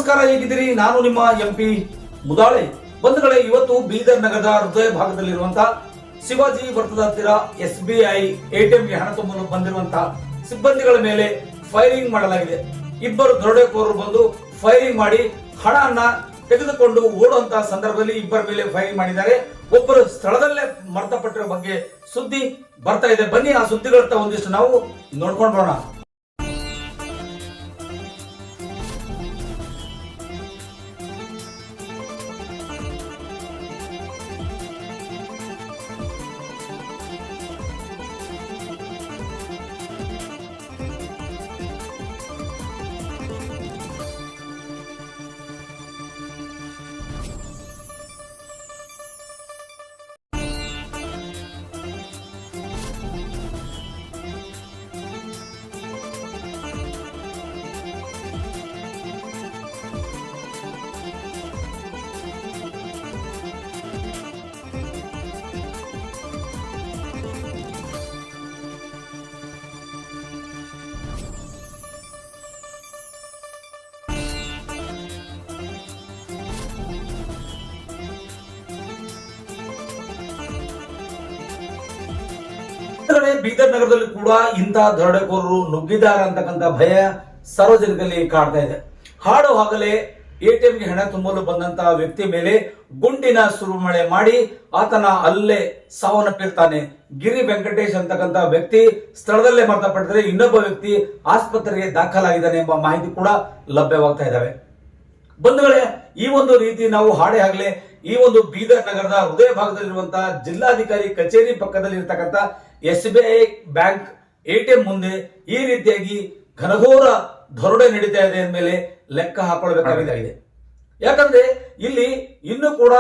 ನಮಸ್ಕಾರ, ಹೇಗಿದ್ದೀರಿ? ನಾನು ನಿಮ್ಮ ಎಂಪಿ ಮುದಾಳೆ. ಬಂಧುಗಳೇ, ಇವತ್ತು ಬೀದರ್ ನಗರದ ಹೃದಯ ಭಾಗದಲ್ಲಿರುವಂತಹ ಶಿವಾಜಿ ವೃತ್ತದ ಹತ್ತಿರ SBI ATMಗೆ ಹಣ ತುಂಬಲು ಬಂದಿರುವಂತಹ ಸಿಬ್ಬಂದಿಗಳ ಮೇಲೆ ಫೈರಿಂಗ್ ಮಾಡಲಾಗಿದೆ. ಇಬ್ಬರು ದರೋಡೆಕೋರರು ಬಂದು ಫೈರಿಂಗ್ ಮಾಡಿ ಹಣವನ್ನ ತೆಗೆದುಕೊಂಡು ಓಡುವಂತಹ ಸಂದರ್ಭದಲ್ಲಿ ಇಬ್ಬರ ಮೇಲೆ ಫೈರಿಂಗ್ ಮಾಡಿದ್ದಾರೆ. ಒಬ್ಬರು ಸ್ಥಳದಲ್ಲೇ ಮೃತಪಟ್ಟಿರೋ ಬಗ್ಗೆ ಸುದ್ದಿ ಬರ್ತಾ ಇದೆ. ಬನ್ನಿ ಆ ಸುದ್ದಿಗಳತ್ತ ಒಂದಿಷ್ಟು ನಾವು ನೋಡ್ಕೊಂಡು ಬರೋಣ. ಬೀದರ್ ನಗರದಲ್ಲಿ ಕೂಡ ಇಂತಹ ದರೋಡೆಕೋರರು ನುಗ್ಗಿದ್ದಾರೆ ಅಂತಕ್ಕಂಥ ಭಯ ಸಾರ್ವಜನಿಕರಲ್ಲಿ ಕಾಡ್ತಾ ಇದೆ. ಹಾಡು ಹಾಗಲೇ ATMಗೆ ಹಣ ತುಂಬಲು ಬಂದಂತಹ ವ್ಯಕ್ತಿ ಮೇಲೆ ಗುಂಡಿನ ಸುರುಮಳೆ ಮಾಡಿ ಆತನ ಅಲ್ಲೇ ಸಾವನ್ನಪ್ಪಿರ್ತಾನೆ. ಗಿರಿ ವೆಂಕಟೇಶ್ ಅಂತಕ್ಕಂಥ ವ್ಯಕ್ತಿ ಸ್ಥಳದಲ್ಲೇ ಮೃತಪಟ್ಟಿದ್ರೆ ಇನ್ನೊಬ್ಬ ವ್ಯಕ್ತಿ ಆಸ್ಪತ್ರೆಗೆ ದಾಖಲಾಗಿದ್ದಾನೆ ಎಂಬ ಮಾಹಿತಿ ಕೂಡ ಲಭ್ಯವಾಗ್ತಾ ಇದ್ದಾವೆ. ಬಂಧುಗಳೇ, ಈ ಒಂದು ರೀತಿ ನಾವು ಹಾಡೆ ಆಗಲೇ ಈ ಒಂದು ಬೀದರ್ ನಗರದ ಹೃದಯ ಭಾಗದಲ್ಲಿರುವಂತಹ ಜಿಲ್ಲಾಧಿಕಾರಿ ಕಚೇರಿ ಪಕ್ಕದಲ್ಲಿ ಇರತಕ್ಕಂಥ SBI ಬ್ಯಾಂಕ್ ATM ಮುಂದೆ ಈ ರೀತಿಯಾಗಿ ಘನಘೋರ ದರೋಡೆ ನಡೀತಾ ಇದೆ ಮೇಲೆ ಲೆಕ್ಕ ಹಾಕೊಳ್ಬೇಕಾಗಿದೆ. ಯಾಕಂದ್ರೆ ಇಲ್ಲಿ ಇನ್ನೂ ಕೂಡ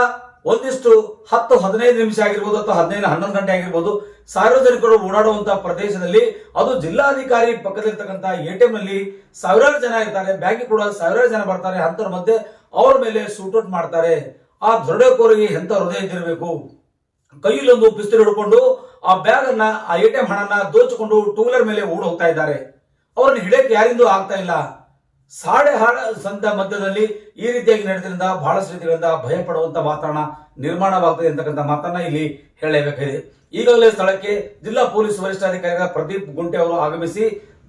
ಒಂದಿಷ್ಟು 10-15 ನಿಮಿಷ ಆಗಿರ್ಬೋದು ಅಥವಾ 15-11 ಗಂಟೆ ಆಗಿರ್ಬೋದು ಸಾರ್ವಜನಿಕರು ಓಡಾಡುವಂತಹ ಪ್ರದೇಶದಲ್ಲಿ, ಅದು ಜಿಲ್ಲಾಧಿಕಾರಿ ಪಕ್ಕದಲ್ಲಿರ್ತಕ್ಕಂಥ ATM ನಲ್ಲಿ ಸಾವಿರಾರು ಜನ ಇರ್ತಾರೆ, ಬ್ಯಾಂಕ್ ಕೂಡ ಸಾವಿರಾರು ಜನ ಬರ್ತಾರೆ. ಅಂತರ ಮಧ್ಯೆ ಅವರ ಮೇಲೆ ಶೂಟೌಟ್ ಮಾಡ್ತಾರೆ. ಆ ದರೋಡೆಕೋರಿಗೆ ಎಂತ ಹೃದಯ ಇದ್ದಿರಬೇಕು. ಕೈಯಲ್ಲಿ ಒಂದು ಪಿಸ್ತೂಲ್ ಹಿಡ್ಕೊಂಡು ಆ ಬ್ಯಾಗ್ ಅನ್ನ, ಆ ATM ಹಣನ ದೋಚಿಕೊಂಡು ಟೂ ವೀಲರ್ ಮೇಲೆ ಓಡ್ ಹೋಗ್ತಾ ಇದ್ದಾರೆ. ಅವರನ್ನು ಹಿಡಿಯಕ್ಕೆ ಯಾರಿಂದೂ ಆಗ್ತಾ ಇಲ್ಲ. ಸಾಡೆ ಸಂತ ಮಧ್ಯದಲ್ಲಿ ಈ ರೀತಿಯಾಗಿ ನಡೆದ್ರಿಂದ ಬಹಳಷ್ಟು ರೀತಿಗಳಿಂದ ಭಯ ಪಡುವಂತ ವಾತಾವರಣ ನಿರ್ಮಾಣವಾಗ್ತದೆ ಅಂತಕ್ಕಂಥ ಮಾತನ್ನ ಇಲ್ಲಿ ಹೇಳಬೇಕಾಗಿದೆ. ಈಗಾಗಲೇ ಸ್ಥಳಕ್ಕೆ ಜಿಲ್ಲಾ ಪೊಲೀಸ್ ವರಿಷ್ಠಾಧಿಕಾರಿಗಳ ಪ್ರದೀಪ್ ಗುಂಟೆ ಅವರು ಆಗಮಿಸಿ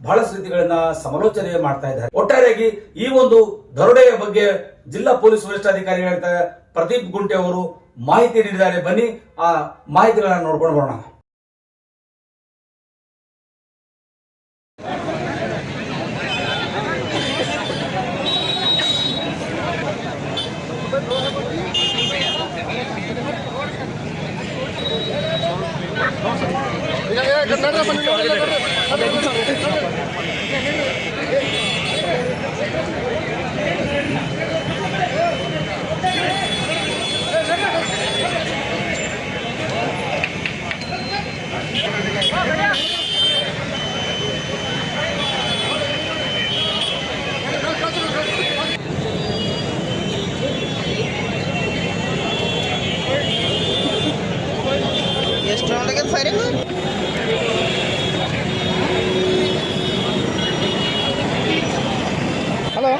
ಬಹಳಷ್ಟು ರೀತಿಗಳನ್ನ ಸಮಾಲೋಚನೆ ಮಾಡ್ತಾ ಇದ್ದಾರೆ. ಒಟ್ಟಾರೆಯಾಗಿ ಈ ಒಂದು ದರೋಡೆಯ ಬಗ್ಗೆ ಜಿಲ್ಲಾ ಪೊಲೀಸ್ ವರಿಷ್ಠಾಧಿಕಾರಿಗಳ ಪ್ರದೀಪ್ ಗುಂಟೆ ಅವರು ಮಾಹಿತಿ ನೀಡಿದ್ದಾರೆ. ಬನ್ನಿ ಆ ಮಾಹಿತಿಗಳನ್ನ ನೋಡ್ಕೊಂಡು ಬರೋಣ. ಹಲೋ,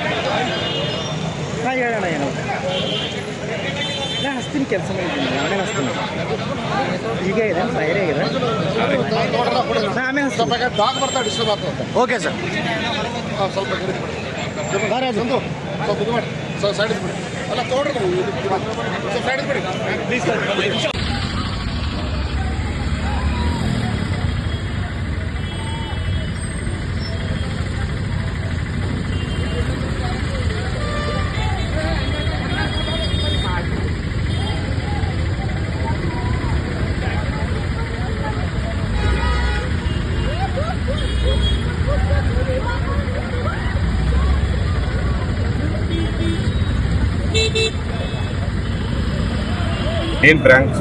ಹಾಂ ಹೇಳೋಣ. ಏನು ನಾನು ಹಚ್ತೀನಿ, ಕೆಲಸ ಮಾಡಿದ್ದೀನಿ, ನಾನೇ ಹಚ್ತೀನಿ. ಈಗ ಇದೆ ಫೈರೇ ಇದೆ. ಆಮೇಲೆ ಓಕೆ ಸರ್. ಸ್ವಲ್ಪ ಇದು ಮಾಡಿ, ಸೈಡ್ ಬಿಡಿ. ಅಲ್ಲ ತೊಗೊಳ್ರಿ, ಸೈಡ್ ಬಿಡಿ ಪ್ಲೀಸ್ ಸರ್. ಮೇನ್ ಬ್ರಾಂಚ್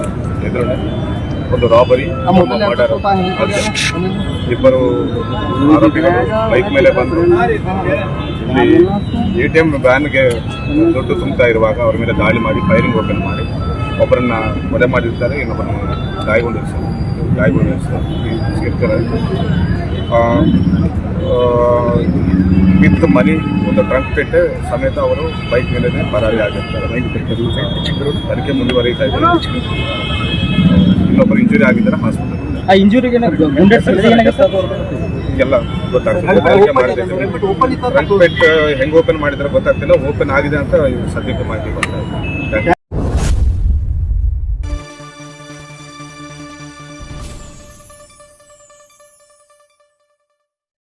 ಎದುರುಗಡೆ ಒಂದು ರಾಬರಿ, ಮರ್ಡರ್. ಇಬ್ಬರು ಆರೋಪಿಗಳು ಬೈಕ್ ಮೇಲೆ ಬಂದು ಇಲ್ಲಿ ATM ವ್ಯಾನ್ಗೆ ದುಡ್ಡು ತುಂಬುತ್ತಾ ಇರುವಾಗ ಅವರ ಮೇಲೆ ದಾಳಿ ಮಾಡಿ ಫೈರಿಂಗ್ ಓಪನ್ ಮಾಡಿ ಒಬ್ಬರನ್ನ ಕೊಲೆ ಮಾಡಿರ್ತಾರೆ, ಇನ್ನೊಬ್ಬರನ್ನ ಗಾಯಗೊಂಡಿರ್ತಾರೆ. ವಿತ್ ಮನಿ ಒಂದು ಟ್ರಂಕ್ ಪೆಟ್ಟೆ ಸಮೇತ ಅವರು ಬೈಕ್ ಮೇಲೆ ಪರಾರಿ ಆಗಿರ್ತಾರೆ. ತನಿಖೆ ಮುಂದುವರಿತಾ ಇದೆ. ಇನ್ನೊಬ್ಬರು ಇಂಜುರಿ ಆಗಿದ್ದಾರೆ ಹಾಸ್ಪಿಟಲ್. ಆ ಇಂಜುರಿಗೆ ಎಲ್ಲ ಗೊತ್ತಾಗ್ತದೆ. ತನಿಖೆ ಮಾಡಿದ್ದೀವಿ. ಟ್ರಂಕ್ ಪೆಟ್ ಹೆಂಗ್ ಓಪನ್ ಮಾಡಿದ್ರೆ ಗೊತ್ತಾಗ್ತಿಲ್ಲ. ಓಪನ್ ಆಗಿದೆ ಅಂತ ಸದ್ಯಕ್ಕೆ ಮಾಹಿತಿ ಗೊತ್ತಾಗ್ತದೆ.